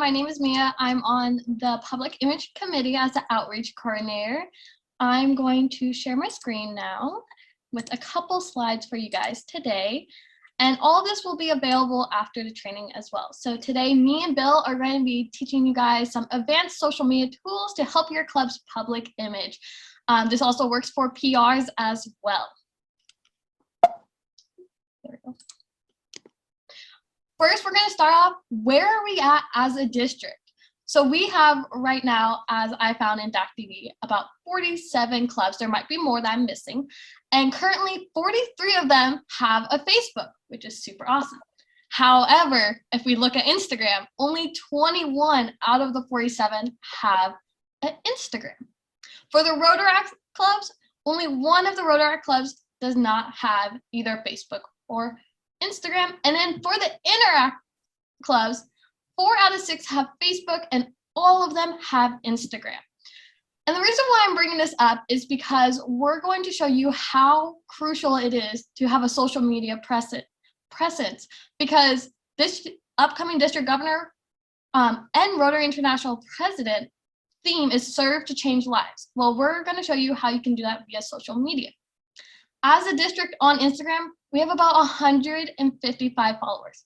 My name is Mia. I'm on the Public Image Committee as the Outreach Coordinator. I'm going to share my screen now with a couple slides for you guys today. And all of this will be available after the training as well. So today, me and Bill are going to be teaching you guys some advanced social media tools to help your club's public image. This also works for PRs as well. There we go. First, we're going to start off, where are we at as a district? So we have right now, as I found in DAC-TV, about 47 clubs. There might be more that I'm missing. And currently 43 of them have a Facebook, which is super awesome. However, if we look at Instagram, only 21 out of the 47 have an Instagram. For the Rotaract clubs, only one of the Rotaract clubs does not have either Facebook or Instagram. And then for the Interact clubs, 4 out of 6 have Facebook and all of them have Instagram. And the reason why I'm bringing this up is because we're going to show you how crucial it is to have a social media presence, because this upcoming district governor and Rotary International president theme is serve to change lives. Well, we're going to show you how you can do that via social media. As a district on Instagram, we have about 155 followers.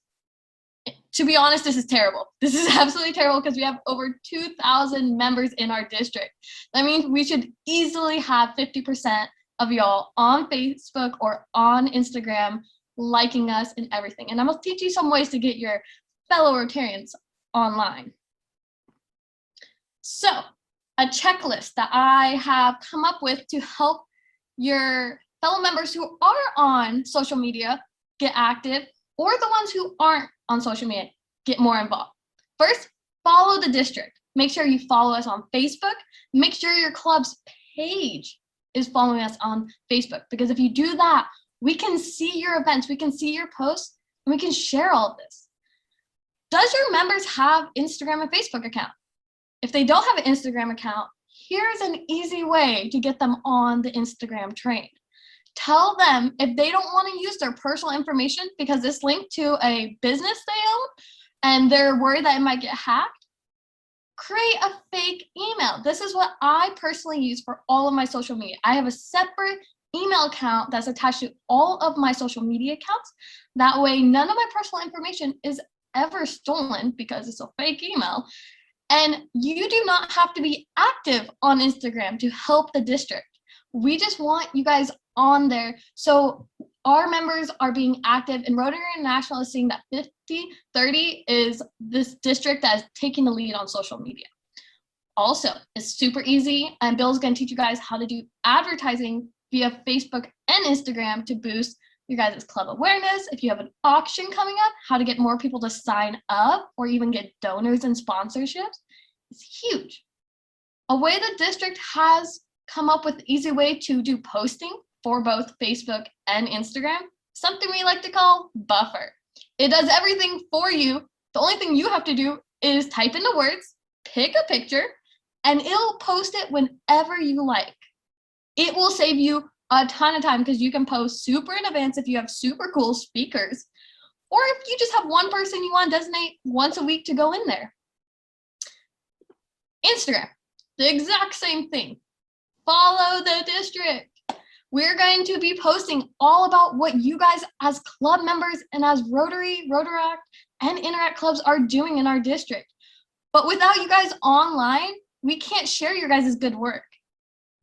To be honest, this is terrible. This is absolutely terrible because we have over 2,000 members in our district. That means we should easily have 50% of y'all on Facebook or on Instagram liking us and everything. And I'm going to teach you some ways to get your fellow Rotarians online. So, a checklist that I have come up with to help your fellow members who are on social media get active, or the ones who aren't on social media get more involved. First, follow the district. Make sure you follow us on Facebook. Make sure your club's page is following us on Facebook, because if you do that, we can see your events, we can see your posts, and we can share all of this. Does your members have Instagram and Facebook account? If they don't have an Instagram account, here's an easy way to get them on the Instagram train. Tell them if they don't want to use their personal information because it's linked to a business they own and they're worried that it might get hacked, create a fake email. This is what I personally use for all of my social media. I have a separate email account that's attached to all of my social media accounts. That way, none of my personal information is ever stolen because it's a fake email. And you do not have to be active on Instagram to help the district. We just want you guys on there so our members are being active, and Rotary International is seeing that 50-30 is this district that is taking the lead on social media. Also, it's super easy, and Bill's going to teach you guys how to do advertising via Facebook and Instagram to boost your guys' club awareness. If you have an auction coming up, how to get more people to sign up or even get donors and sponsorships is huge. A way the district has come up with an easy way to do posting for both Facebook and Instagram, something we like to call Buffer. It does everything for you. The only thing you have to do is type in the words, pick a picture, and it'll post it whenever you like. It will save you a ton of time because you can post super in advance if you have super cool speakers, or if you just have one person you want to designate once a week to go in there. Instagram, the exact same thing. Follow the district. We're going to be posting all about what you guys as club members and as Rotary, Rotaract, and Interact clubs are doing in our district. But without you guys online, we can't share your guys' good work.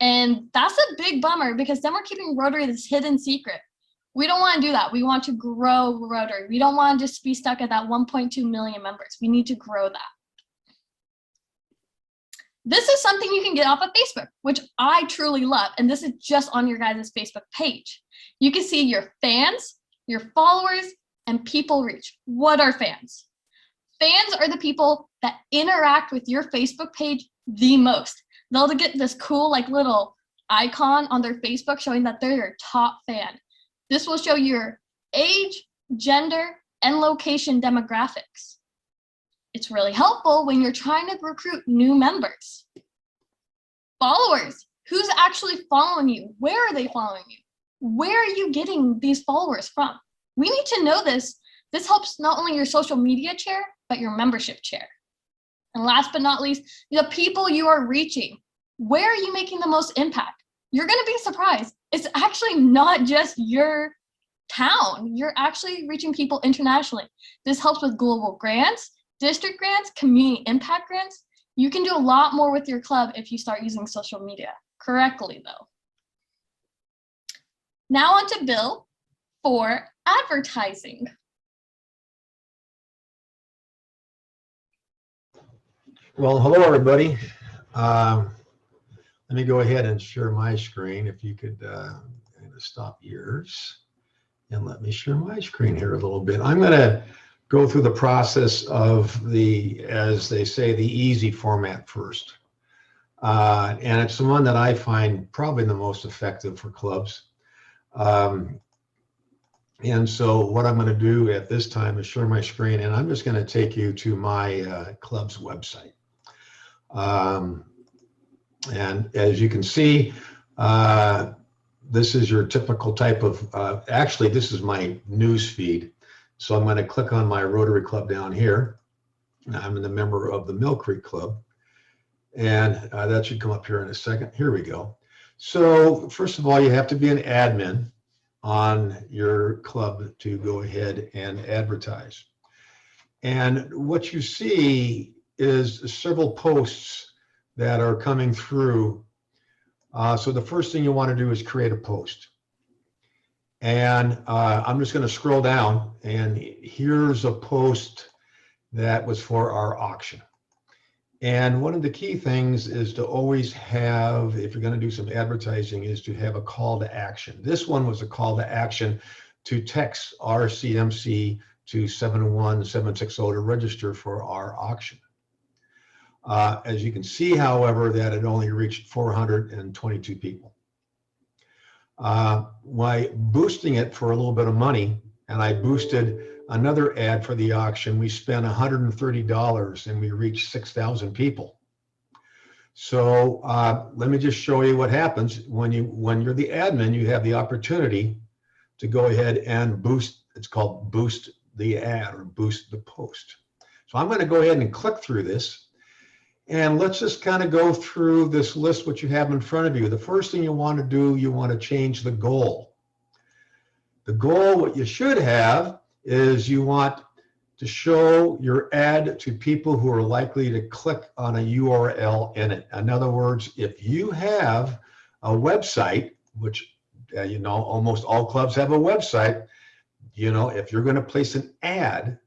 And that's a big bummer because then we're keeping Rotary this hidden secret. We don't want to do that. We want to grow Rotary. We don't want to just be stuck at that 1.2 million members. We need to grow that. This is something you can get off of Facebook, which I truly love, and this is just on your guys' Facebook page. You can see your fans, your followers, and people reach. What are fans? Fans are the people that interact with your Facebook page the most. They'll get this cool like little icon on their Facebook showing that they're your top fan. This will show your age, gender, and location demographics. It's really helpful when you're trying to recruit new members. Followers, who's actually following you? Where are they following you? Where are you getting these followers from? We need to know this. This helps not only your social media chair, but your membership chair. And last but not least, the people you are reaching. Where are you making the most impact? You're going to be surprised. It's actually not just your town. You're actually reaching people internationally. This helps with global grants, district grants, community impact grants. You can do a lot more with your club if you start using social media correctly, though. Now on to Bill for advertising. Well, hello, everybody. Let me go ahead and share my screen. If you could stop yours and let me share my screen here a little bit. I'm going to go through the process of the, as they say, the easy format first. And it's the one that I find probably the most effective for clubs. And so what I'm going to do at this time is share my screen, and I'm just going to take you to my club's website. And as you can see, this is your typical type of, actually, this is my news feed. So I'm going to click on my Rotary Club down here. I'm a member of the Mill Creek Club. And that should come up here in a second. Here we go. So first of all, you have to be an admin on your club to go ahead and advertise. And what you see is several posts that are coming through. So the first thing you want to do is create a post. And I'm just going to scroll down, and here's a post that was for our auction. And one of the key things is to always have, if you're going to do some advertising, is to have a call to action. This one was a call to action to text RCMC to 71760 to register for our auction. As you can see, however, that it only reached 422 people. By boosting it for a little bit of money, and I boosted another ad for the auction, we spent $130 and we reached 6,000 people. So let me just show you what happens when you're the admin. You have the opportunity to go ahead and boost. It's called boost the ad or boost the post. So I'm going to go ahead and click through this, and let's just kind of go through this list, what you have in front of you. The first thing you want to do, you want to change the goal. The goal, what you should have, is you want to show your ad to people who are likely to click on a URL in it. In other words, if you have a website, which you know, almost all clubs have a website, you know, if you're going to place an ad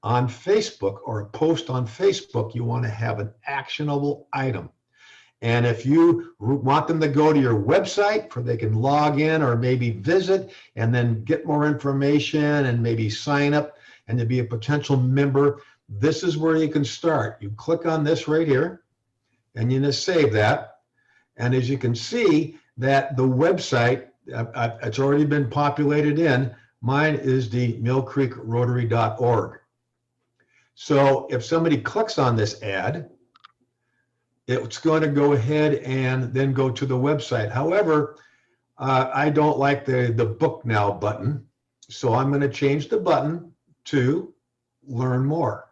on Facebook or a post on Facebook, you want to have an actionable item. And if you want them to go to your website where they can log in or maybe visit and then get more information and maybe sign up and to be a potential member, this is where you can start. You click on this right here and you just save that. And as you can see, that the website, it's already been populated in. Mine is the millcreekrotary.org. So if somebody clicks on this ad, it's going to go ahead and then go to the website. However, I don't like the book now button. So I'm going to change the button to learn more.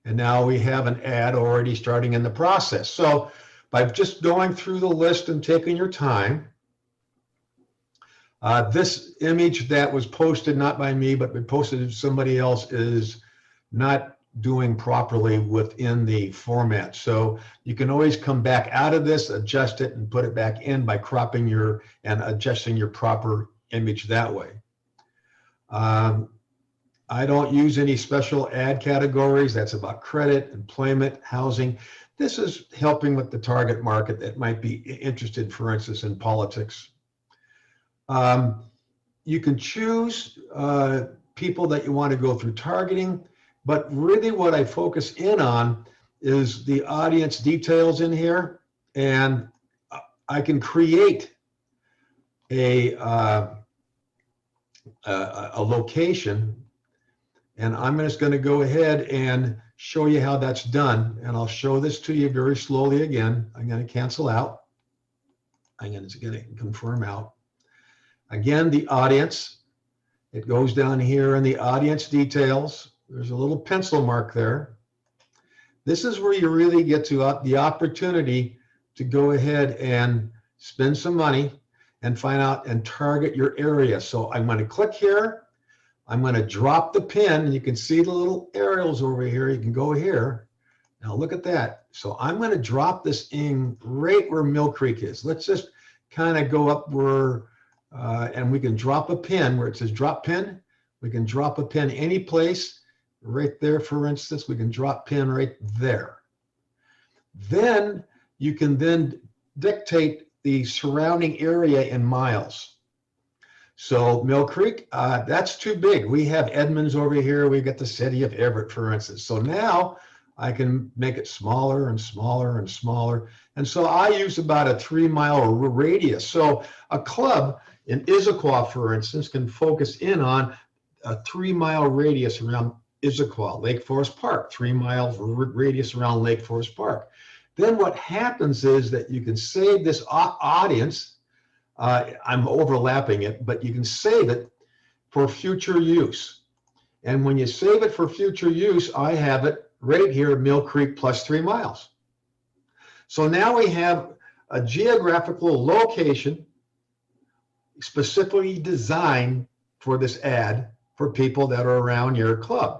And now we have an ad already starting in the process. So by just going through the list and taking your time, this image that was posted, not by me, but posted to somebody else, is not doing properly within the format. So you can always come back out of this, adjust it, and put it back in by cropping and adjusting your proper image that way. I don't use any special ad categories. That's about credit, employment, housing. This is helping with the target market that might be interested, for instance, in politics. You can choose people that you want to go through targeting. But really what I focus in on is the audience details in here, and I can create a location, and I'm just going to go ahead and show you how that's done. And I'll show this to you very slowly again. I'm going to cancel out. I'm going to confirm out. Again, the audience, it goes down here in the audience details. There's a little pencil mark there. This is where you really get to the opportunity to go ahead and spend some money and find out and target your area. So I'm going to click here. I'm going to drop the pin. You can see the little arrows over here. You can go here. Now look at that. So I'm going to drop this in right where Mill Creek is. Let's just kind of go up where, and we can drop a pin where it says drop pin. We can drop a pin any place. Right there, for instance, we can drop pin right there. Then you can then dictate the surrounding area in miles. So Mill Creek, that's too big. We have Edmonds over here. We've got the city of Everett, for instance. So now I can make it smaller and smaller and smaller. And so I use about a 3-mile radius. So a club in Issaquah, for instance, can focus in on a 3-mile radius around Issaquah, Lake Forest Park, 3-mile radius around Lake Forest Park. Then what happens is that you can save this audience. I'm overlapping it, but you can save it for future use. And when you save it for future use, I have it right here, Mill Creek plus 3 miles. So now we have a geographical location specifically designed for this ad for people that are around your club.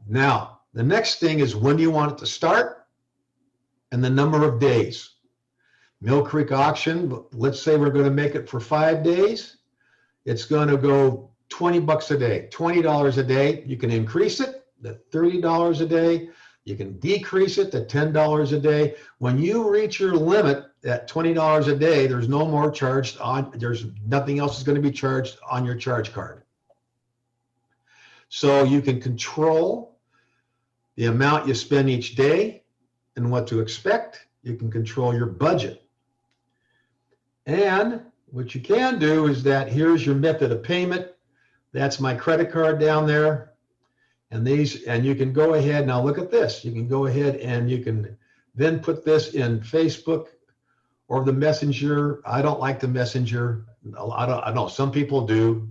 Now, the next thing is when do you want it to start and the number of days. Mill Creek auction, let's say we're going to make it for 5 days. It's going to go $20 a day, $20 a day. You can increase it to $30 a day. You can decrease it to $10 a day. When you reach your limit at $20 a day, there's no more charged on, there's nothing else is going to be charged on your charge card. So you can control the amount you spend each day and what to expect. You can control your budget. And what you can do is that here's your method of payment. That's my credit card down there. And you can go ahead, now look at this. You can go ahead and you can then put this in Facebook or the Messenger. I don't like the Messenger. I know some people do,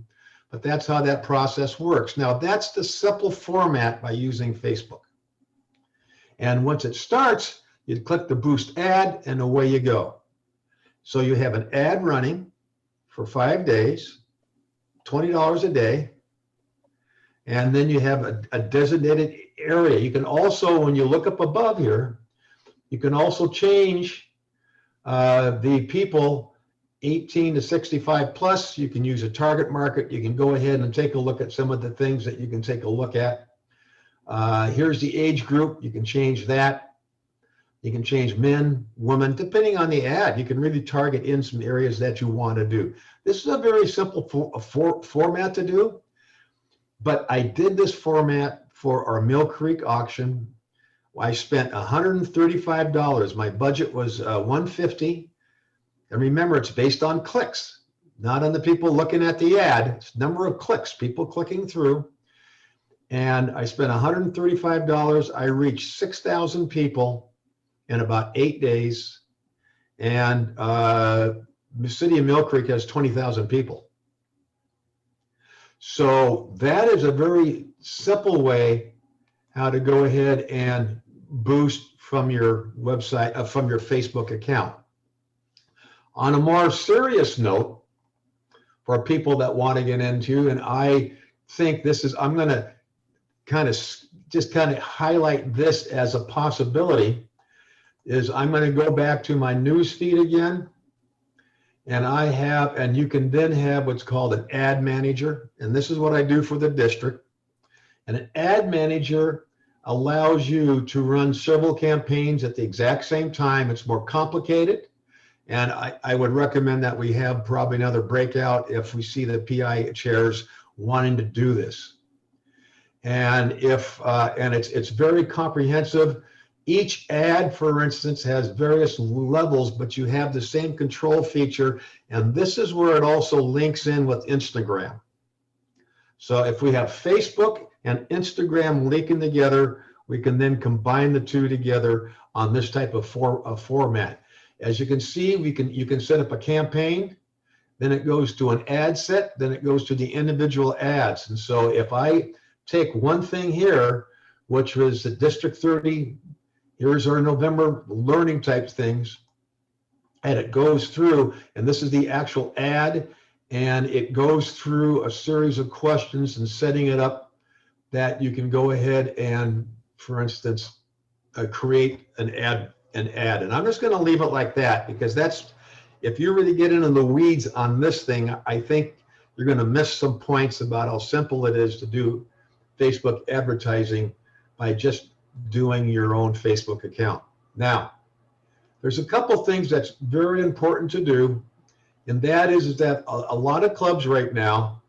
but that's how that process works. Now that's the simple format by using Facebook. And once it starts, you click the boost ad and away you go. So you have an ad running for 5 days, $20 a day. And then you have a designated area. You can also, when you look up above here, you can also change the people 18 to 65 plus. You can use a target market. You can go ahead and take a look at some of the things that you can take a look at. Here's the age group. You can change that. You can change men, women, depending on the ad. You can really target in some areas that you want to do. This is a very simple format to do. But I did this format for our Mill Creek auction. I spent $135. My budget was $150. And remember, it's based on clicks, not on the people looking at the ad. It's number of clicks, people clicking through. And I spent $135. I reached 6,000 people in about 8 days. And the city of Mill Creek has 20,000 people. So that is a very simple way how to go ahead and boost from your website, from your Facebook account. On a more serious note, for people that want to get into, and I think this is, I'm going to kind of highlight this as a possibility, is I'm going to go back to my news feed again. And you can then have what's called an ad manager. And this is what I do for the district. And an ad manager allows you to run several campaigns at the exact same time. It's more complicated. And I would recommend that we have probably another breakout if we see the PI chairs wanting to do this. And it's very comprehensive. Each ad, for instance, has various levels, but you have the same control feature. And this is where it also links in with Instagram. So if we have Facebook and Instagram linking together, we can then combine the two together on this type of format. As you can see, you can set up a campaign, then it goes to an ad set, then it goes to the individual ads. And so if I take one thing here, which was the District 30. Here's our November learning type things. And it goes through, and this is the actual ad, and it goes through a series of questions and setting it up that you can go ahead and, for instance, create an ad. And I'm just going to leave it like that, because that's, if you really get into the weeds on this thing, I think you're going to miss some points about how simple it is to do Facebook advertising by just doing your own Facebook account. Now, there's a couple things that's very important to do, and that is that a lot of clubs right now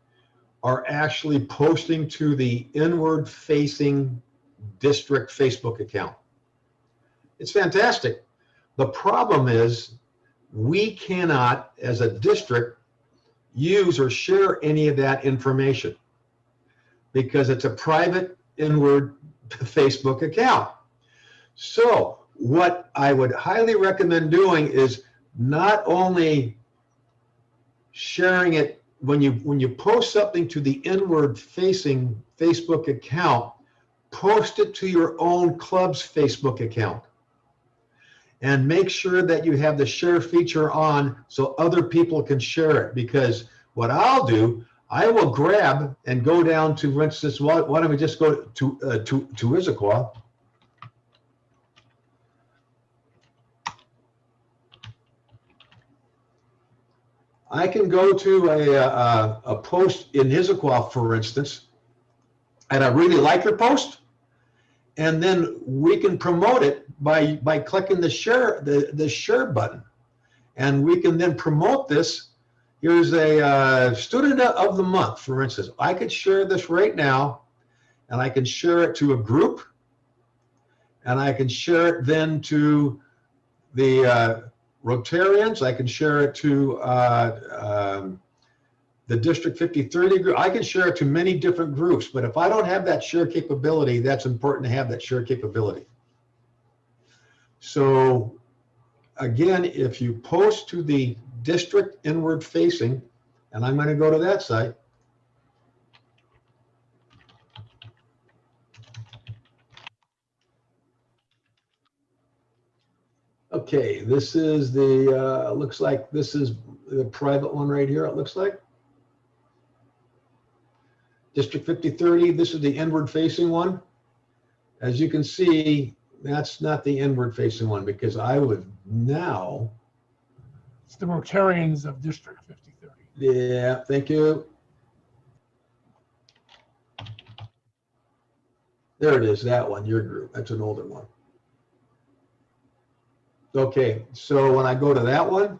are actually posting to the inward facing district Facebook account. It's fantastic. The problem is we cannot, as a district, use or share any of that information because it's a private inward Facebook account. So what I would highly recommend doing is not only sharing it when you post something to the inward facing Facebook account, post it to your own club's Facebook account. And make sure that you have the share feature on so other people can share it. Because what I'll do, I will grab and go down to, for instance, why don't we just go to Issaquah. I can go to a post in Issaquah, for instance, and I really like your post, and then we can promote it by clicking the share button, and we can then promote this. Here's a student of the month, for instance. I could share this right now, and I can share it to a group, and I can share it then to the Rotarians. I can share it to the District 5030 group. I can share it to many different groups, but if I don't have that share capability, that's important to have that share capability. So again, if you post to the district inward facing, and I'm going to go to that site. Okay, this is the, looks like this is the private one right here, it looks like. District 5030, this is the inward facing one. As you can see, that's not the inward facing one, because I would now. It's the Rotarians of District 5030. Yeah, thank you. There it is, that one, your group. That's an older one. Okay, so when I go to that one,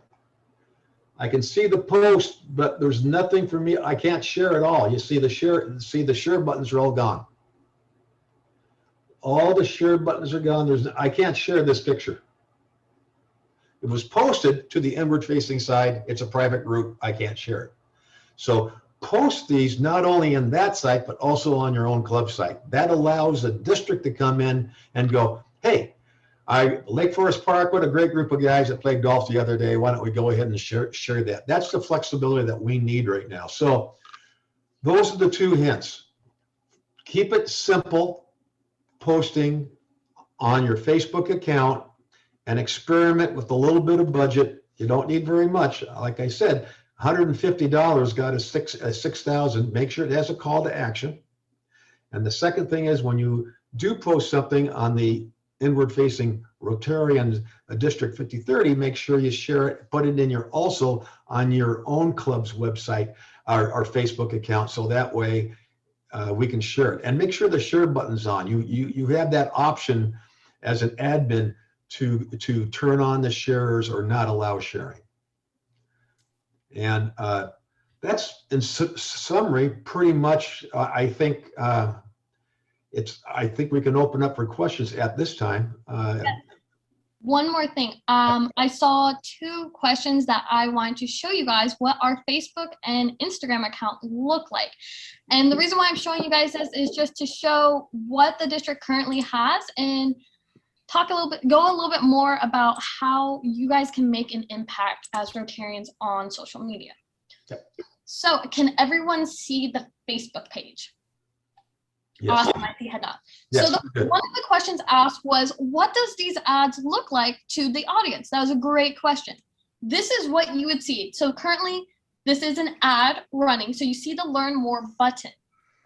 I can see the post, but there's nothing for me. I can't share at all. You see the share buttons are all gone. All the share buttons are gone. I can't share this picture. It was posted to the inward facing side. It's a private group. I can't share it. So post these not only in that site, but also on your own club site. That allows the district to come in and go, hey, Lake Forest Park, what a great group of guys that played golf the other day. Why don't we go ahead and share that? That's the flexibility that we need right now. So those are the two hints. Keep it simple, posting on your Facebook account, and experiment with a little bit of budget. You don't need very much. Like I said, $150 got a 6,000. Make sure it has a call to action. And the second thing is, when you do post something on the inward facing Rotarians District 5030, make sure you share it, put it in also on your own club's website, our Facebook account, so that way we can share it. And make sure the share button's on. You have that option as an admin to turn on the shares or not allow sharing. And that's, in summary, pretty much, I think we can open up for questions at this time. One more thing. I saw two questions that I wanted to show you guys what our Facebook and Instagram account look like. And the reason why I'm showing you guys this is just to show what the district currently has and go a little bit more about how you guys can make an impact as Rotarians on social media. Okay. So can everyone see the Facebook page? Yes. Awesome, I see head nod. Yes, So good. one of the questions asked was, what does these ads look like to the audience? That was a great question. This is what you would see. So currently, this is an ad running. So you see the Learn More button.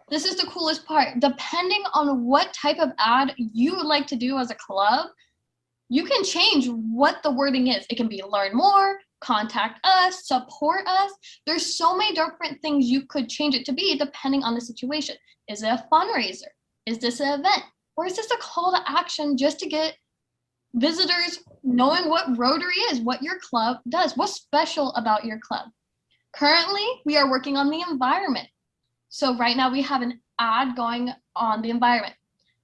This is the coolest part. Depending on what type of ad you would like to do as a club, you can change what the wording is. It can be learn more, contact us, support us. There's so many different things you could change it to be depending on the situation. Is it a fundraiser? Is this an event? Or is this a call to action just to get visitors knowing what Rotary is, what your club does, what's special about your club? Currently, we are working on the environment. So right now we have an ad going on the environment.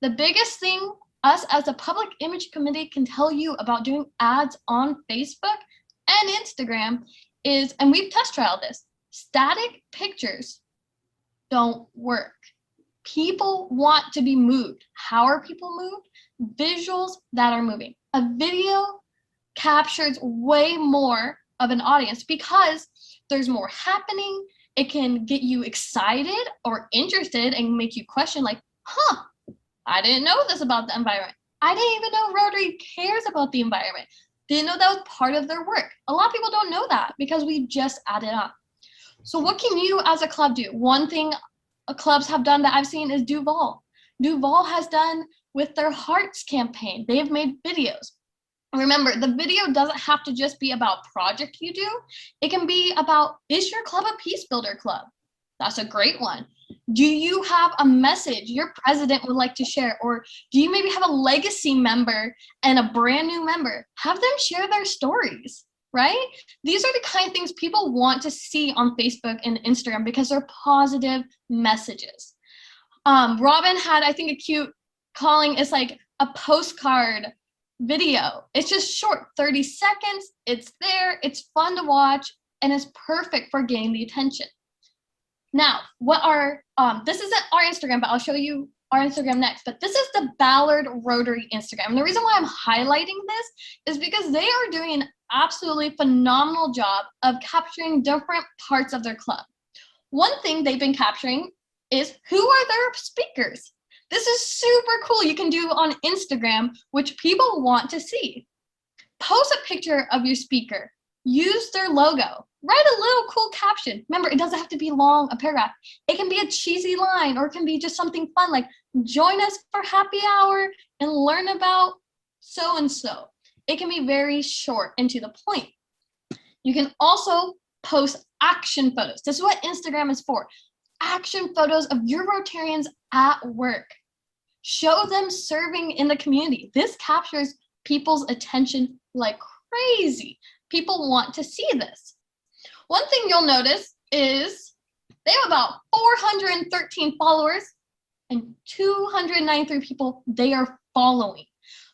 The biggest thing us as a public image committee can tell you about doing ads on Facebook and Instagram is, and we've test trialed this, static pictures don't work. People want to be moved. How are people moved? Visuals that are moving. A video captures way more of an audience because there's more happening. It can get you excited or interested and make you question like, I didn't know this about the environment. I didn't even know Rotary cares about the environment. Didn't know that was part of their work. A lot of people don't know that because we just added on. So what can you as a club do? One thing clubs have done that I've seen is Duval. Duval has done with their Hearts campaign. They have made videos. Remember, the video doesn't have to just be about project you do. It can be about, is your club a peace builder club? That's a great one. Do you have a message your president would like to share? Or do you maybe have a legacy member and a brand new member? Have them share their stories, right? These are the kind of things people want to see on Facebook and Instagram because they're positive messages. Robin had, I think, a cute calling. It's like a postcard video. It's just short, 30 seconds. It's there. It's fun to watch. And it's perfect for getting the attention. Now, this isn't our Instagram, but I'll show you our Instagram next. But this is the Ballard Rotary Instagram. And the reason why I'm highlighting this is because they are doing an absolutely phenomenal job of capturing different parts of their club. One thing they've been capturing is who are their speakers. This is super cool. You can do on Instagram, which people want to see. Post a picture of your speaker. Use their logo. Write a little cool caption. Remember, it doesn't have to be long, a paragraph. It can be a cheesy line, or it can be just something fun like, join us for happy hour and learn about so-and-so. It can be very short and to the point. You can also post action photos. This is what Instagram is for. Action photos of your Rotarians at work. Show them serving in the community. This captures people's attention like crazy. People want to see this. One thing you'll notice is they have about 413 followers and 293 people they are following.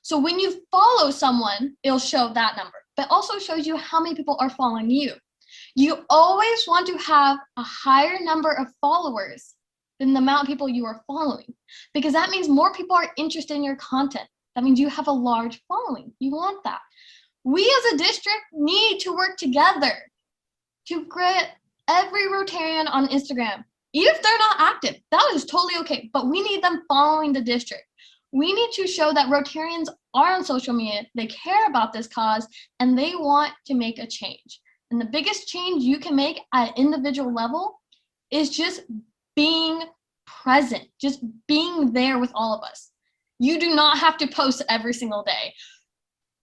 So when you follow someone, it'll show that number, but also shows you how many people are following you. You always want to have a higher number of followers than the amount of people you are following, because that means more people are interested in your content. That means you have a large following. You want that. We as a district need to work together to get every Rotarian on Instagram. Even if they're not active, that is totally okay, but we need them following the district. We need to show that Rotarians are on social media, they care about this cause, and they want to make a change. And the biggest change you can make at an individual level is just being present, just being there with all of us. You do not have to post every single day.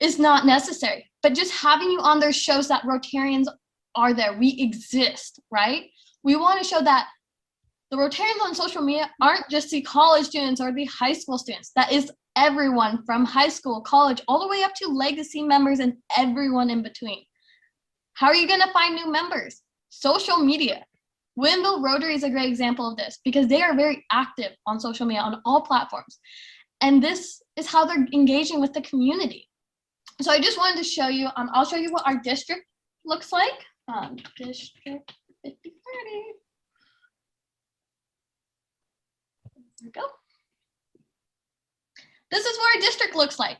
It's not necessary, but just having you on there shows that Rotarians are there. We exist, right? We want to show that the Rotarians on social media aren't just the college students or the high school students. That is everyone from high school, college, all the way up to legacy members and everyone in between. How are you going to find new members? Social media. Winville Rotary is a great example of this because they are very active on social media on all platforms. And this is how they're engaging with the community. So I just wanted to show you, I'll show you what our district looks like. District 5030. There we go. This is what our district looks like.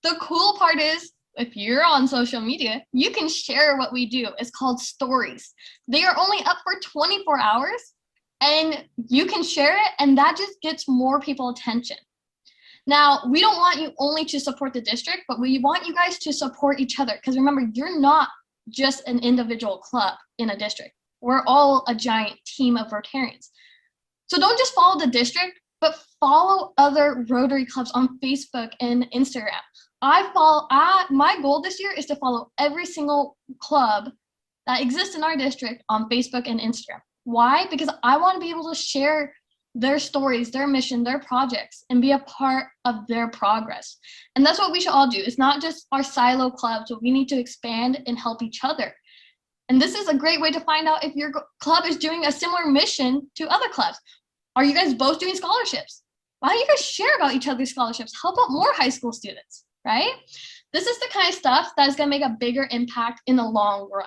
The cool part is, if you're on social media, you can share what we do. It's called stories. They are only up for 24 hours and you can share it, and that just gets more people attention. Now, we don't want you only to support the district, but we want you guys to support each other. Because remember, you're not just an individual club in a district. We're all a giant team of Rotarians. So don't just follow the district, but follow other Rotary clubs on Facebook and Instagram. My goal this year is to follow every single club that exists in our district on Facebook and Instagram. Why? Because I want to be able to share their stories, their mission, their projects, and be a part of their progress. And that's what we should all do. It's not just our silo clubs, but we need to expand and help each other. And this is a great way to find out if your club is doing a similar mission to other clubs. Are you guys both doing scholarships? Why don't you guys share about each other's scholarships? Help out more high school students, right? This is the kind of stuff that is going to make a bigger impact in the long run.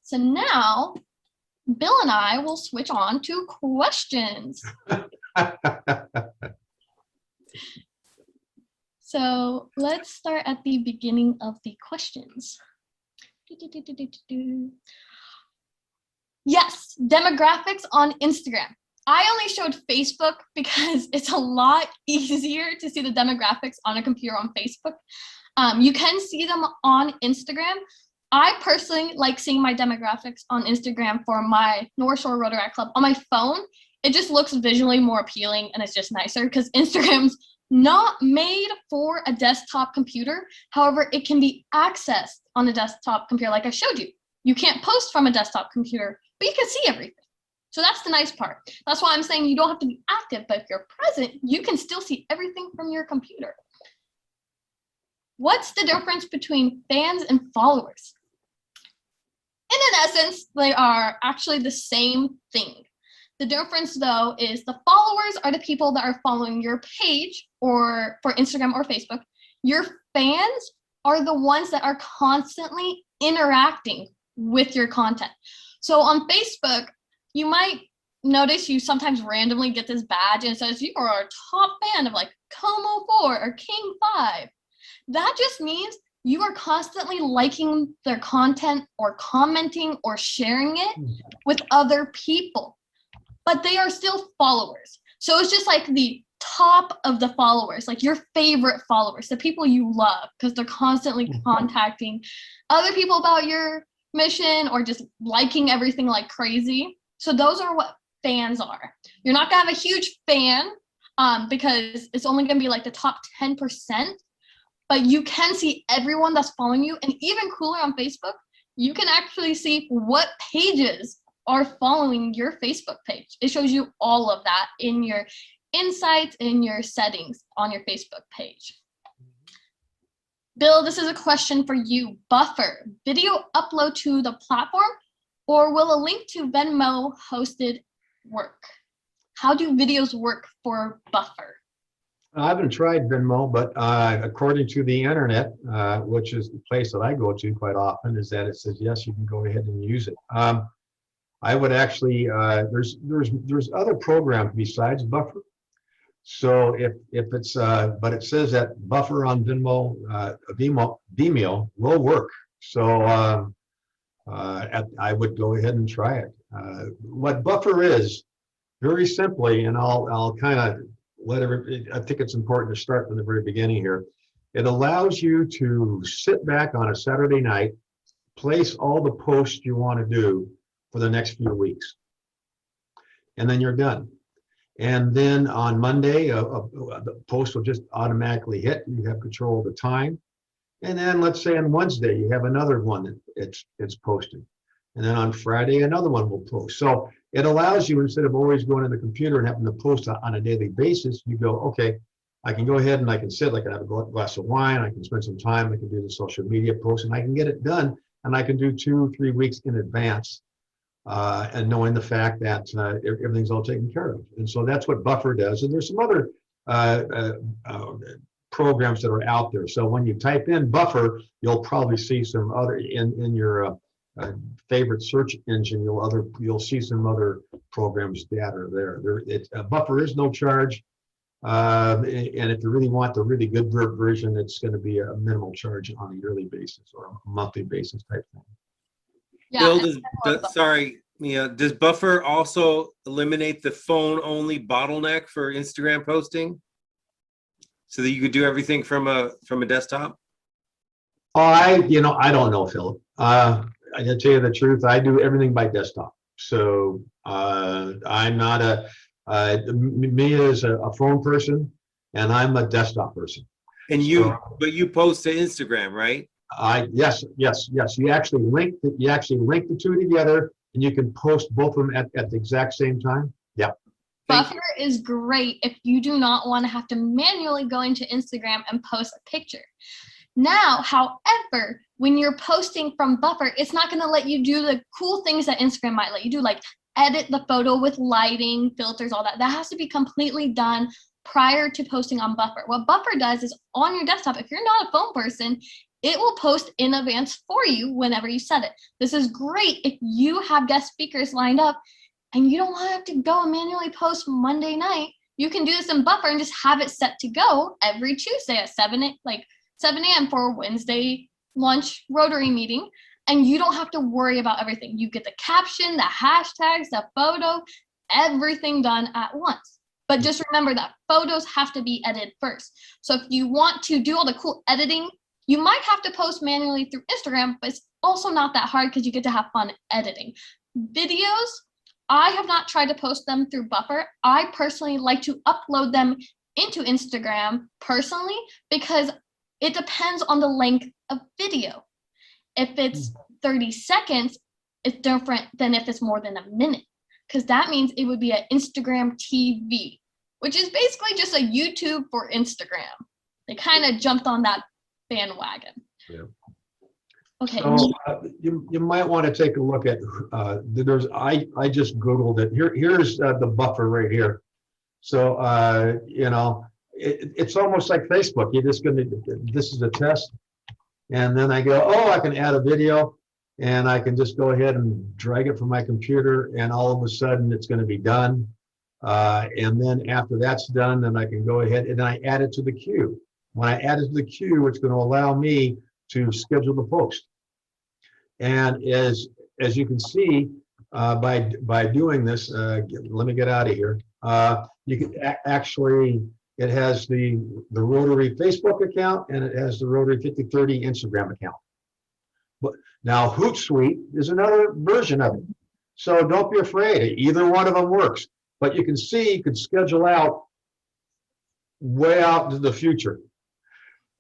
So now, Bill and I will switch on to questions. So let's start at the beginning of the questions. Yes, demographics on Instagram. I only showed Facebook because it's a lot easier to see the demographics on a computer on Facebook. You can see them on Instagram. I personally like seeing my demographics on Instagram for my North Shore Rotaract Club. On my phone, it just looks visually more appealing and it's just nicer because Instagram's not made for a desktop computer. However, it can be accessed on a desktop computer like I showed you. You can't post from a desktop computer, but you can see everything. So that's the nice part. That's why I'm saying you don't have to be active, but if you're present, you can still see everything from your computer. What's the difference between fans and followers? And in essence, they are actually the same thing. The difference, though, is the followers are the people that are following your page or for Instagram or Facebook. Your fans are the ones that are constantly interacting with your content. So on Facebook, you might notice you sometimes randomly get this badge and it says you are a top fan of like Como 4 or King 5. That just means you are constantly liking their content or commenting or sharing it with other people, but they are still followers. So it's just like the top of the followers, like your favorite followers, the people you love, because they're constantly contacting other people about your mission or just liking everything like crazy. So those are what fans are. You're not gonna have a huge fan because it's only gonna be like the top 10%. But you can see everyone that's following you. And even cooler on Facebook, you can actually see what pages are following your Facebook page. It shows you all of that in your insights, in your settings on your Facebook page. Bill, this is a question for you. Buffer, video upload to the platform, or will a link to Venmo hosted work? How do videos work for Buffer? I haven't tried Venmo, but according to the internet, which is the place that I go to quite often, is that it says, yes, you can go ahead and use it. I would actually, there's other programs besides Buffer. So if it's, but it says that Buffer on Vimeo will work. So I would go ahead and try it. What Buffer is, very simply, and I'll kind of I think it's important to start from the very beginning here. It allows you to sit back on a Saturday night, place all the posts you want to do for the next few weeks, and then you're done. And then on Monday, the post will just automatically hit. You have control of the time. And then let's say on Wednesday, you have another one that it's posted. And then on Friday, another one will post. So it allows you, instead of always going to the computer and having to post on a daily basis, you go, okay, I can go ahead and I can sit, I can have a glass of wine, I can spend some time, I can do the social media post, and I can get it done. And I can do 2-3 weeks in advance, and knowing the fact that everything's all taken care of. And so that's what Buffer does. And there's some other programs that are out there. So when you type in Buffer, you'll probably see some other in your favorite search engine. You'll see some other programs that are there. Buffer is no charge, and if you really want the really good version, it's going to be a minimal charge on a yearly basis or a monthly basis type thing. Yeah. Bill, sorry, Mia, does Buffer also eliminate the phone-only bottleneck for Instagram posting? so that you could do everything from a desktop? Oh, I don't know, Philip. I gotta tell you the truth. I do everything by desktop. So I'm not me as a phone person, and I'm a desktop person. And but you post to Instagram, right? Yes. You actually link the two together, and you can post both of them at the exact same time. Yeah. Buffer is great if you do not want to have to manually go into Instagram and post a picture. Now, however, when you're posting from Buffer, it's not going to let you do the cool things that Instagram might let you do, like edit the photo with lighting, filters, all that. That has to be completely done prior to posting on Buffer. What Buffer does is on your desktop, if you're not a phone person, it will post in advance for you whenever you set it. This is great if you have guest speakers lined up and you don't want to have to go and manually post Monday night. You can do this in Buffer and just have it set to go every Tuesday at 7 a.m. for Wednesday lunch Rotary meeting, and you don't have to worry about everything. You get the caption, the hashtags, the photo, everything done at once. But just remember that photos have to be edited first. So if you want to do all the cool editing, you might have to post manually through Instagram, but it's also not that hard because you get to have fun editing. Videos, I have not tried to post them through Buffer. I personally like to upload them into Instagram personally because it depends on the length of video. If it's 30 seconds, it's different than if it's more than a minute, because that means it would be an Instagram TV, which is basically just a YouTube for Instagram. They kind of jumped on that bandwagon. Yeah. Okay. So you might want to take a look at I just Googled it. Here's the Buffer right here. So it's almost like Facebook. This is a test. And then I go, oh, I can add a video, and I can just go ahead and drag it from my computer, and all of a sudden it's going to be done. And then after that's done, then I can go ahead and I add it to the queue. When I add it to the queue, it's going to allow me to schedule the post. And as you can see, by doing this, let me get out of here. You can actually, it has the Rotary Facebook account, and it has the Rotary 5030 Instagram account. But now Hootsuite is another version of it. So don't be afraid. Either one of them works. But you can see, you can schedule out way out into the future.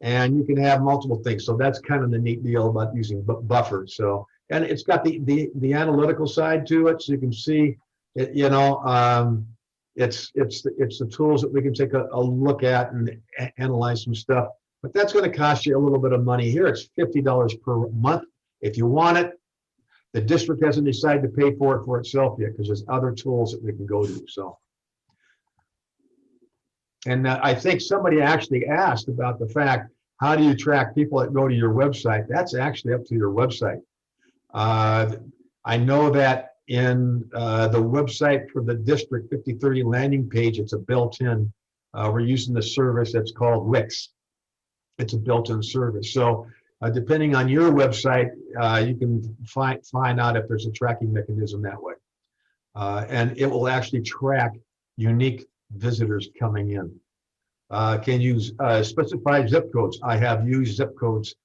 And you can have multiple things. So that's kind of the neat deal about using Buffer. So, and it's got the analytical side to it. So you can see it, it's the tools that we can take a look at and analyze some stuff. But that's going to cost you a little bit of money. Here it's $50 per month. If you want it, the district hasn't decided to pay for it for itself yet, because there's other tools that we can go to. So, and I think somebody actually asked about the fact, how do you track people that go to your website? That's actually up to your website. I know that in the website for the District 5030 landing page, it's a built-in. We're using the service that's called Wix. It's a built-in service. So depending on your website, you can find out if there's a tracking mechanism that way. And it will actually track unique visitors coming in. Can use specified zip codes. I have used zip codes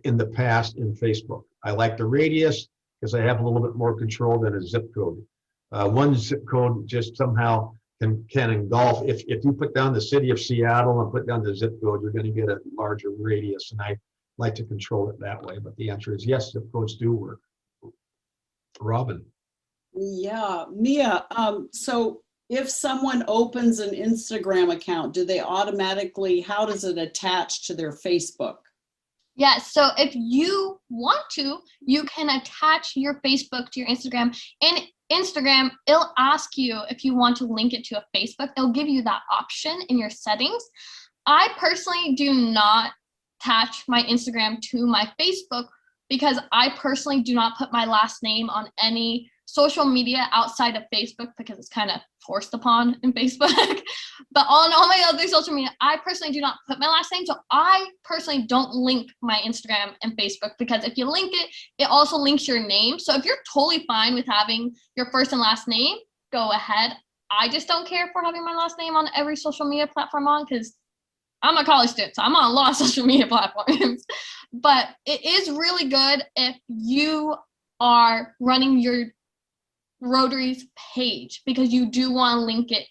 in the past in Facebook. I like the radius because I have a little bit more control than a zip code. One zip code just somehow can engulf. If you put down the city of Seattle and put down the zip code, you're going to get a larger radius, and I like to control it that way. But the answer is yes, zip codes do work. Robin. Yeah, Mia, so if someone opens an Instagram account, do they automatically, how does it attach to their Facebook? Yes, so if you want to, you can attach your Facebook to your Instagram. And Instagram, it'll ask you if you want to link it to a Facebook. It'll give you that option in your settings. I personally do not attach my Instagram to my Facebook because I personally do not put my last name on any social media outside of Facebook because it's kind of forced upon in Facebook. But on all my other social media, I personally do not put my last name. So I personally don't link my Instagram and Facebook, because if you link it, it also links your name. So if you're totally fine with having your first and last name, go ahead. I just don't care for having my last name on every social media platform on, because I'm a college student, so I'm on a lot of social media platforms. But it is really good if you are running your Rotary's page, because you do want to link it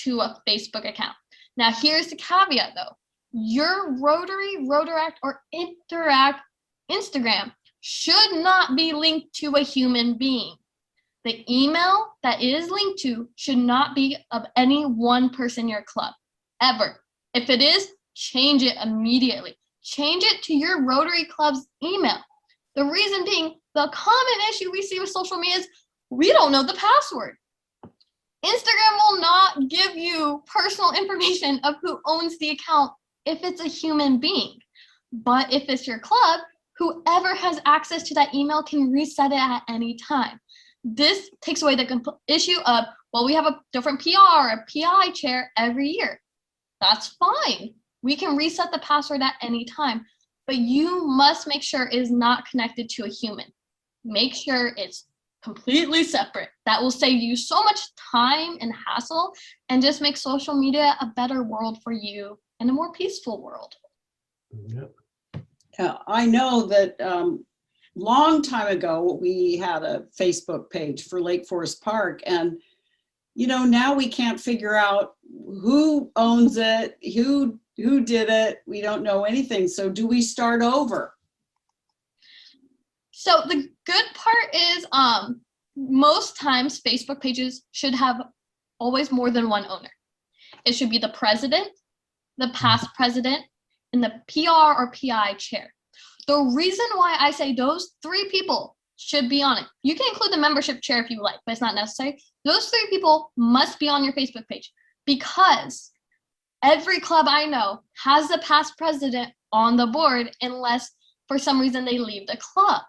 to a Facebook account. Now, here's the caveat though. Your Rotary, Rotaract, or Interact Instagram should not be linked to a human being. The email that it is linked to should not be of any one person in your club, ever. If it is, change it immediately. Change it to your Rotary Club's email. The reason being, the common issue we see with social media is we don't know the password. Instagram will not give you personal information of who owns the account if it's a human being. But if it's your club, whoever has access to that email can reset it at any time. This takes away the issue of, well, we have a different PR or a PI chair every year. That's fine. We can reset the password at any time, but you must make sure it is not connected to a human. Make sure it's completely separate. That will save you so much time and hassle and just make social media a better world for you and a more peaceful world. Yep. I know that long time ago, we had a Facebook page for Lake Forest Park, and now we can't figure out who owns it, who did it. We don't know anything. So do we start over? So the good part is most times Facebook pages should have always more than one owner. It should be the president, the past president, and the PR or PI chair. The reason why I say those three people should be on it, you can include the membership chair if you like, but it's not necessary. Those three people must be on your Facebook page, because every club I know has the past president on the board unless for some reason they leave the club.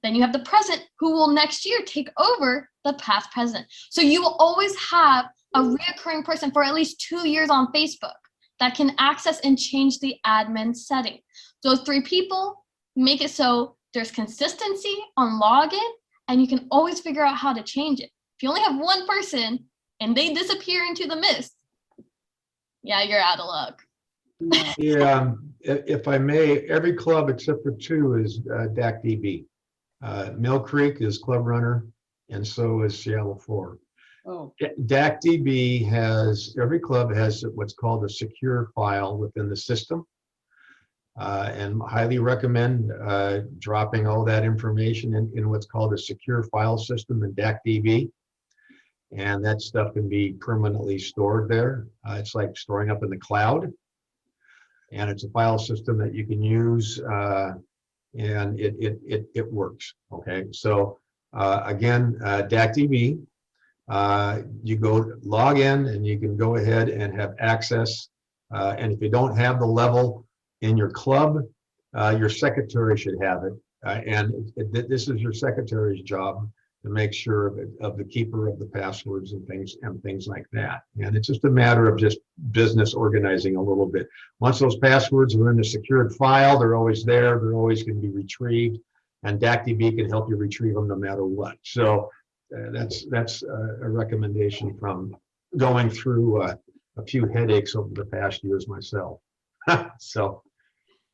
Then you have the president who will next year take over the past president. So you will always have a reoccurring person for at least 2 years on Facebook that can access and change the admin setting. Those three people make it so there's consistency on login, and you can always figure out how to change it. If you only have one person and they disappear into the mist, yeah, you're out of luck. Yeah, if I may, every club except for two is DACDB. Mill Creek is club runner, and so is Seattle 4. Oh, DACDB every club has what's called a secure file within the system. And highly recommend dropping all that information in what's called a secure file system in DACDB. And that stuff can be permanently stored there. It's like storing up in the cloud. And it's a file system that you can use, and it works. Okay, so again, DACDB, you go log in and you can go ahead and have access. And if you don't have the level in your club, your secretary should have it. And this is your secretary's job to make sure of the keeper of the passwords and things like that. And it's just a matter of just business organizing a little bit. Once those passwords are in a secured file, they're always there. They're always going to be retrieved, and DACDB can help you retrieve them no matter what. So that's a recommendation from going through a few headaches over the past years myself. So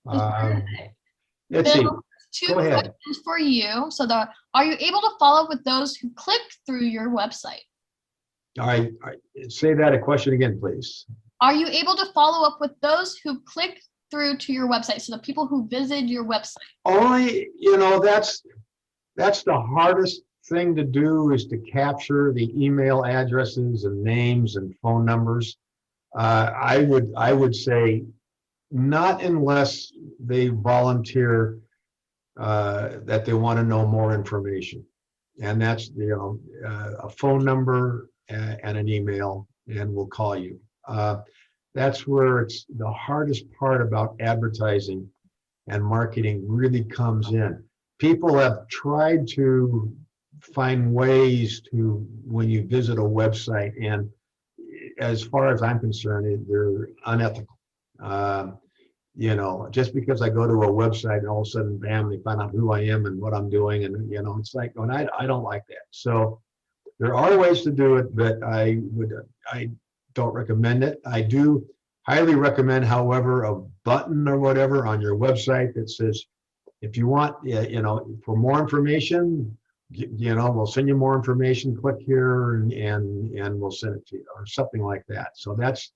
let's see. Two questions for you. So are you able to follow up with those who click through your website? All right, say that a question again, please. Are you able to follow up with those who click through to your website? So the people who visit your website. Only, that's the hardest thing to do, is to capture the email addresses and names and phone numbers. I would say not unless they volunteer that they want to know more information, and that's a phone number and an email, and we'll call you. That's where it's the hardest part about advertising and marketing really comes in. People have tried to find ways to, when you visit a website, and as far as I'm concerned, they're unethical. Just because I go to a website and all of a sudden, bam, they find out who I am and what I'm doing. And, it's like, when I don't like that. So there are ways to do it, but I don't recommend it. I do highly recommend, however, a button or whatever on your website that says, if you want, for more information, we'll send you more information, click here and we'll send it to you, or something like that. So that's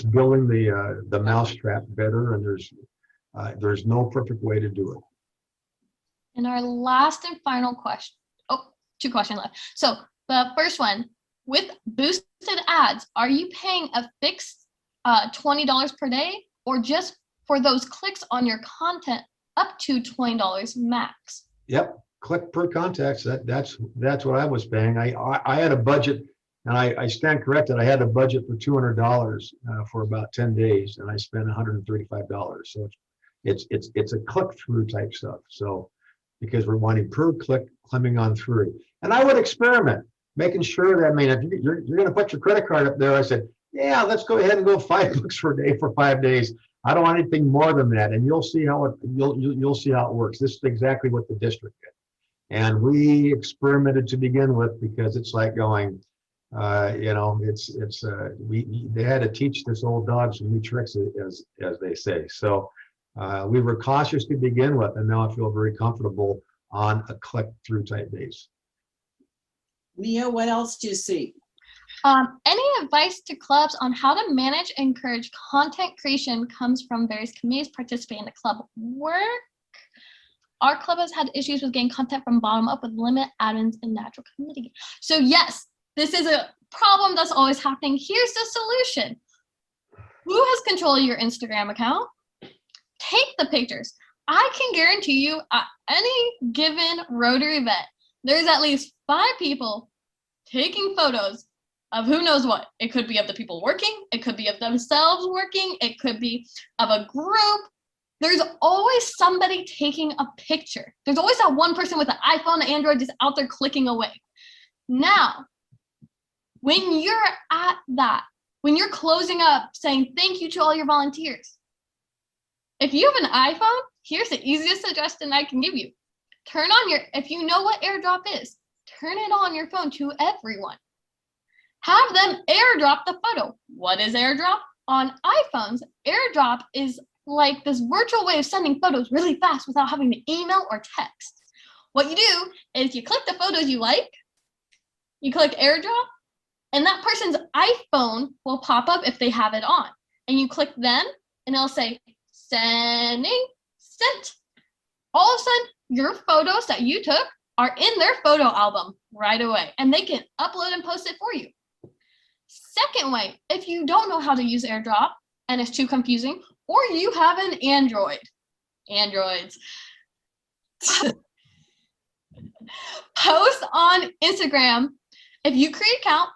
building the mousetrap better, and there's no perfect way to do it. And our last and final question. Oh, 2 questions left. So the first one, with boosted ads, are you paying a fixed $20 per day, or just for those clicks on your content up to $20 max? Yep, click per contacts. That's what I was paying. I had a budget, and I stand corrected. I had a budget for $200 for about 10 days, and I spent $135. So it's a click through type stuff. So because we're wanting per click climbing on through, and I would experiment, making sure that, I mean, if you're going to put your credit card up there, I said, yeah, let's go ahead and go $5 per day for 5 days. I don't want anything more than that, and you'll see how you'll see how it works. This is exactly what the district did, and we experimented to begin with, because it's like going, they had to teach this old dog some new tricks, as they say. So we were cautious to begin with, and now I feel very comfortable on a click through type base. Mia, what else do you see? Any advice to clubs on how to manage and encourage content creation comes from various committees participating in the club work. Our club has had issues with getting content from bottom up with limited admins and natural committee. So yes, this is a problem that's always happening. Here's the solution. Who has control of your Instagram account? Take the pictures. I can guarantee you at any given Rotary event, there's at least 5 people taking photos of who knows what. It could be of the people working, it could be of themselves working, it could be of a group. There's always somebody taking a picture. There's always that one person with an iPhone, an Android, just out there clicking away. Now, when you're at that, when you're closing up saying thank you to all your volunteers, if you have an iPhone, here's the easiest suggestion I can give you. Turn on if you know what AirDrop is, turn it on your phone to everyone. Have them AirDrop the photo. What is AirDrop? On iPhones, AirDrop is like this virtual way of sending photos really fast without having to email or text. What you do is you click the photos you like, you click AirDrop, and that person's iPhone will pop up if they have it on. And you click them, and it'll say, sending, sent. All of a sudden, your photos that you took are in their photo album right away, and they can upload and post it for you. Second way, if you don't know how to use AirDrop and it's too confusing, or you have an Androids, post on Instagram. If you create an account,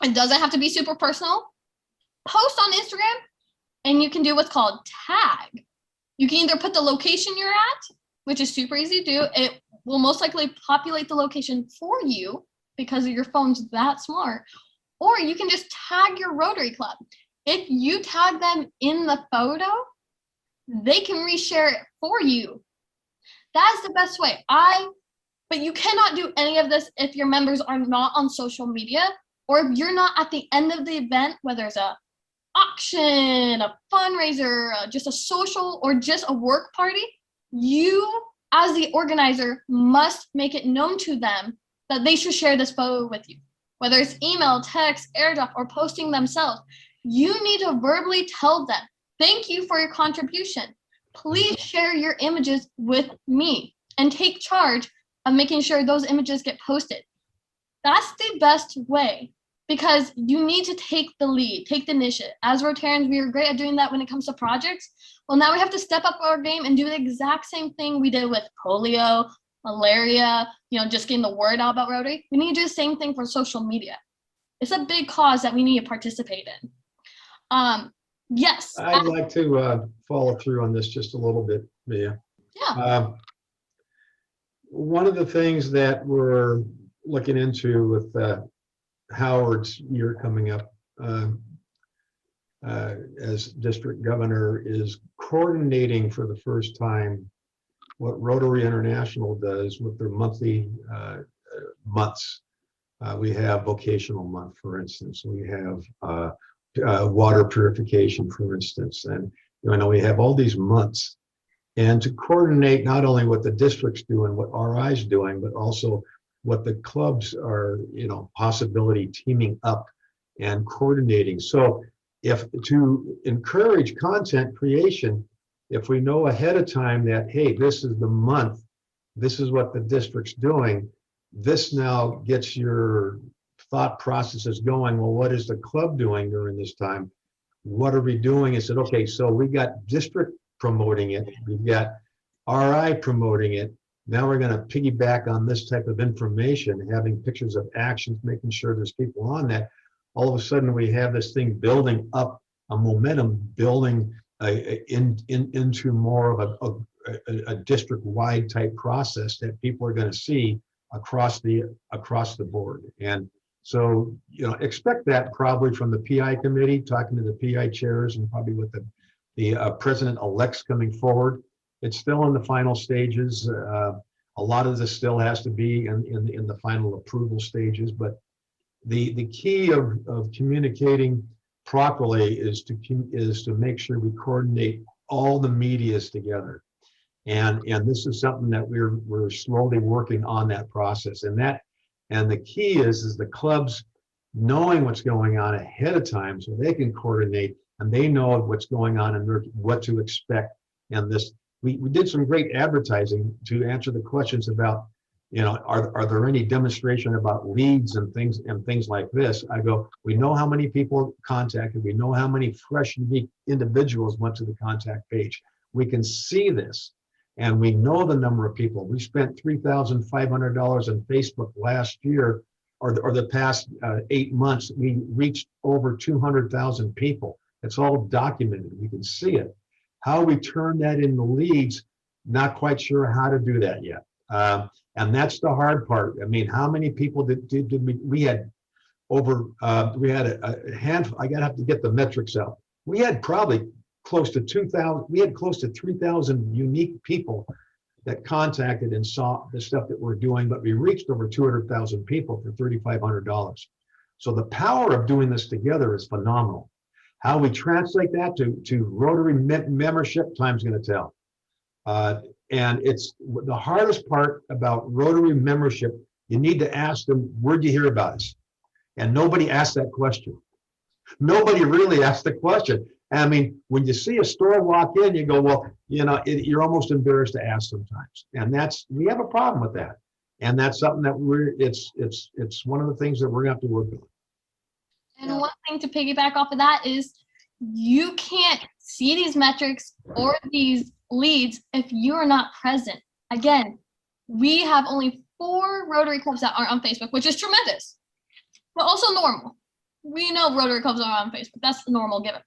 it doesn't have to be super personal. Post on Instagram, and you can do what's called tag. You can either put the location you're at, which is super easy to do. It will most likely populate the location for you because your phone's that smart. Or you can just tag your Rotary Club. If you tag them in the photo, they can reshare it for you. That's the best way. But you cannot do any of this if your members are not on social media, or if you're not at the end of the event, whether it's a auction, a fundraiser, just a social, or just a work party. You, as the organizer, must make it known to them that they should share this photo with you. Whether it's email, text, AirDrop, or posting themselves, you need to verbally tell them, thank you for your contribution. Please share your images with me and take charge of making sure those images get posted. That's the best way, because you need to take the lead, take the initiative. As Rotarians, we are great at doing that when it comes to projects. Well, now we have to step up our game and do the exact same thing we did with polio, malaria, just getting the word out about Rotary. We need to do the same thing for social media. It's a big cause that we need to participate in. Yes. I'd like to follow through on this just a little bit, Mia. Yeah. One of the things that we're looking into with Howard's year coming up as district governor is coordinating for the first time what Rotary International does with their monthly months. We have vocational month, for instance. We have water purification, for instance. And we have all these months, and to coordinate not only what the district's doing, what RI's doing, but also what the clubs are, possibility teaming up and coordinating. So if to encourage content creation, if we know ahead of time that, hey, this is the month, this is what the district's doing, this now gets your thought processes going. Well, what is the club doing during this time? What are we doing? I said, okay, so we got district promoting it, we've got RI promoting it. Now we're going to piggyback on this type of information, having pictures of actions, making sure there's people on that. All of a sudden, we have this thing building up, a momentum building into more of a district-wide type process that people are going to see across the board. And so, expect that probably from the PI committee, talking to the PI chairs, and probably with the president-elects coming forward. It's still in the final stages. A lot of this still has to be in the final approval stages, but the key of communicating properly is to make sure we coordinate all the medias together. And this is something that we're slowly working on that process. And the key is the clubs knowing what's going on ahead of time so they can coordinate and they know what's going on and what to expect. And this, we did some great advertising to answer the questions about, are there any demonstration about leads and things like this? I go, we know how many people contacted, we know how many fresh, unique individuals went to the contact page. We can see this, and we know the number of people. We spent $3,500 on Facebook last year, or the past 8 months. We reached over 200,000 people. It's all documented. We can see it. How we turn that into leads, not quite sure how to do that yet. And that's the hard part. I mean, how many people did we had over, we had a handful, I gotta have to get the metrics out. We had probably close to 2,000, we had close to 3,000 unique people that contacted and saw the stuff that we're doing, but we reached over 200,000 people for $3,500. So the power of doing this together is phenomenal. How we translate that to Rotary membership, time's going to tell. And it's the hardest part about Rotary membership. You need to ask them, where'd you hear about us? And nobody asked that question. Nobody really asked the question. I mean, when you see a store walk in, you go, well, you're almost embarrassed to ask sometimes. And we have a problem with that. And that's something that it's one of the things that we're going to have to work on. And one thing to piggyback off of that is you can't see these metrics or these leads if you are not present. Again, we have only 4 Rotary clubs that aren't on Facebook, which is tremendous, but also normal. We know Rotary clubs are on Facebook. That's the normal given.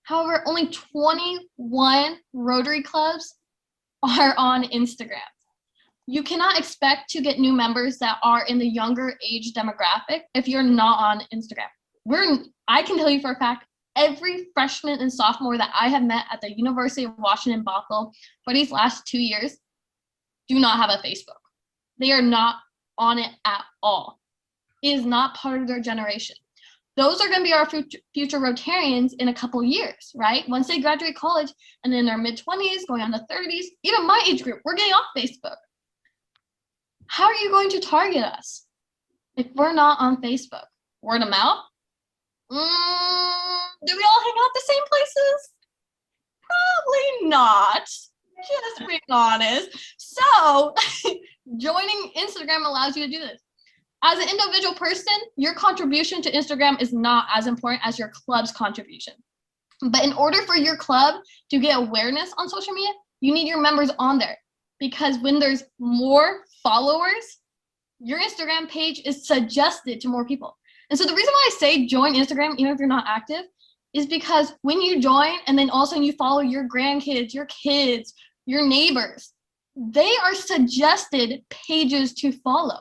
However, only 21 Rotary clubs are on Instagram. You cannot expect to get new members that are in the younger age demographic if you're not on Instagram. I can tell you for a fact, every freshman and sophomore that I have met at the University of Washington Bothell for these last 2 years do not have a Facebook. They are not on it at all. It is not part of their generation. Those are going to be our future Rotarians in a couple years, right? Once they graduate college and in their mid-20s, going on to 30s, even my age group, we're getting off Facebook. How are you going to target us if we're not on Facebook? Word of mouth? Do we all hang out the same places? Probably not. Just being honest. So joining Instagram allows you to do this. As an individual person, your contribution to Instagram is not as important as your club's contribution. But in order for your club to get awareness on social media, you need your members on there. Because when there's more followers, your Instagram page is suggested to more people. And so the reason why I say join Instagram, even if you're not active, is because when you join and then all of a sudden you follow your grandkids, your kids, your neighbors, they are suggested pages to follow.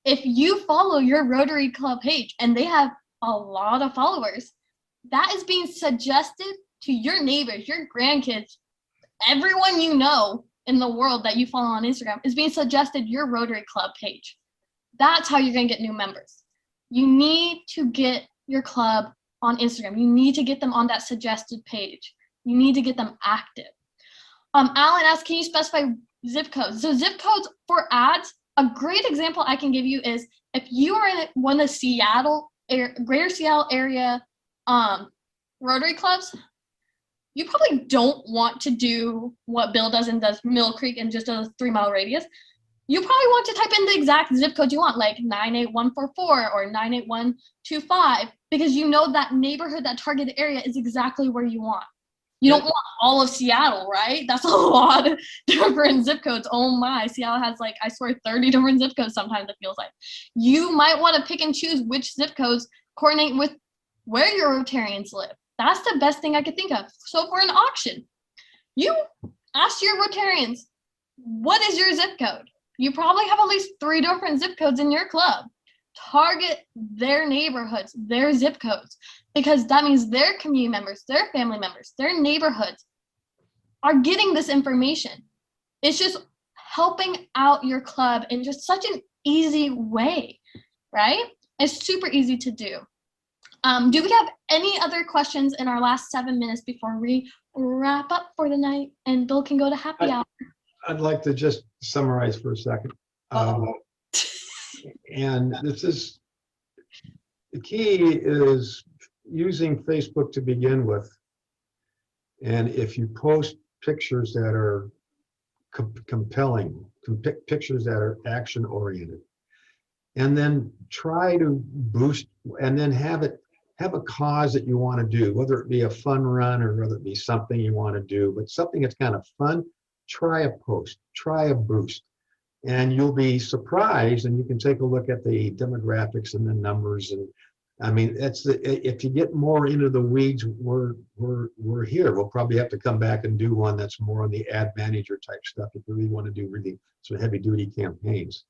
If you follow your Rotary Club page and they have a lot of followers, that is being suggested to your neighbors, your grandkids, everyone you know in the world that you follow on Instagram is being suggested your Rotary Club page. That's how you're going to get new members. You need to get your club on Instagram. You need to get them on that suggested page. You need to get them active. Alan asked, can you specify zip codes? So zip codes for ads, a great example I can give you is if you are in one of the Seattle, greater Seattle area Rotary clubs, you probably don't want to do what Bill does and does Mill Creek and just does a 3-mile radius. You probably want to type in the exact zip code you want, like 98144 or 98125, because you know that neighborhood, that targeted area is exactly where you want. You don't want all of Seattle, right? That's a lot of different zip codes. Oh my, Seattle has like, I swear, 30 different zip codes sometimes it feels like. You might want to pick and choose which zip codes coordinate with where your Rotarians live. That's the best thing I could think of. So for an auction, you ask your Rotarians, what is your zip code? You probably have at least 3 different zip codes in your club. Target their neighborhoods, their zip codes, because that means their community members, their family members, their neighborhoods are getting this information. It's just helping out your club in just such an easy way, right? It's super easy to do. Do we have any other questions in our last 7 minutes before we wrap up for the night and Bill can go to happy hour? I'd like to just summarize for a second. And this is, the key is using Facebook to begin with. And if you post pictures that are compelling, pictures that are action oriented, and then try to boost, and then have a cause that you want to do, whether it be a fun run or whether it be something you want to do, but something that's kind of fun. Try a post, try a boost, and you'll be surprised. And you can take a look at the demographics and the numbers. And I mean, if you get more into the weeds, we're here. We'll probably have to come back and do one that's more on the ad manager type stuff if you really want to do really some heavy duty campaigns.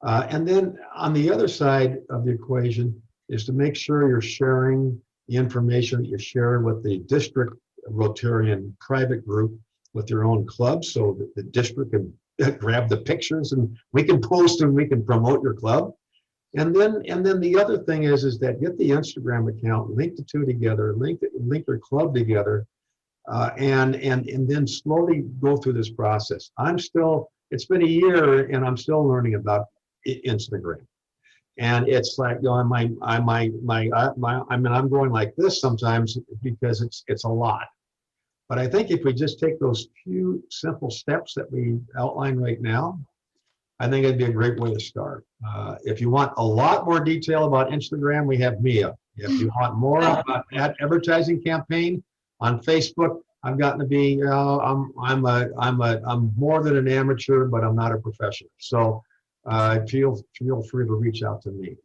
And then on the other side of the equation is to make sure you're sharing the information that you're sharing with the district Rotarian private group with their own clubs, so that the district can grab the pictures and we can post and we can promote your club. And then the other thing is that get the Instagram account, link the two together, link your club together, and then slowly go through this process. It's been a year and I'm still learning about Instagram. And it's like, you know, I'm going like this sometimes because it's a lot. But I think if we just take those few simple steps that we outline right now, I think it'd be a great way to start. If you want a lot more detail about Instagram, we have Mia. If you want more about that advertising campaign on Facebook, I've gotten to be, I'm more than an amateur, but I'm not a professional. So feel free to reach out to me.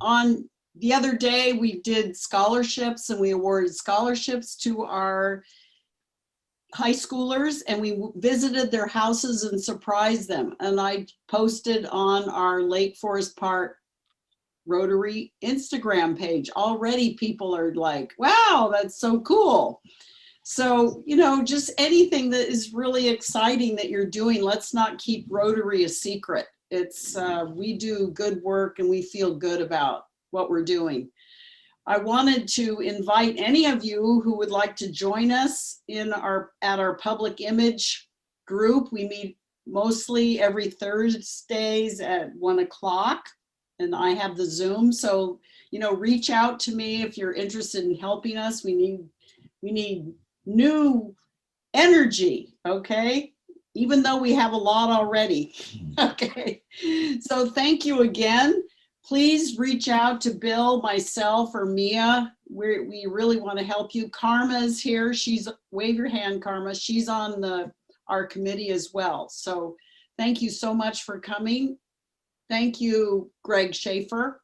On the other day, we did scholarships and we awarded scholarships to our high schoolers, and we visited their houses and surprised them. And I posted on our Lake Forest Park Rotary Instagram page. Already people are like, wow, that's so cool. So, you know, just anything that is really exciting that you're doing, let's not keep Rotary a secret. It's, we do good work and we feel good about what we're doing. I wanted to invite any of you who would like to join us at our public image group. We meet mostly every Thursdays at 1 o'clock, and I have the Zoom. So, you know, reach out to me if you're interested in helping us. We need new energy, okay? Even though we have a lot already, okay? So thank you again. Please reach out to Bill, myself, or Mia. We really want to help you. Karma is here. Wave your hand, Karma. She's on our committee as well. So thank you so much for coming. Thank you, Greg Schaefer.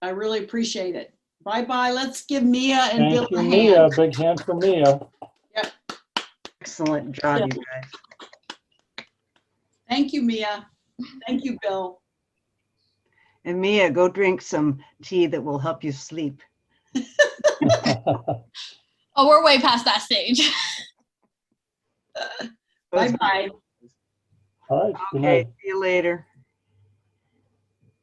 I really appreciate it. Bye-bye. Let's give Mia and Bill a hand. Mia. Big hand for Mia. Yep. Excellent job, you guys. Thank you, Mia. Thank you, Bill. And Mia, go drink some tea that will help you sleep. Oh, we're way past that stage. Bye-bye. All right. Good Okay, night. see you later.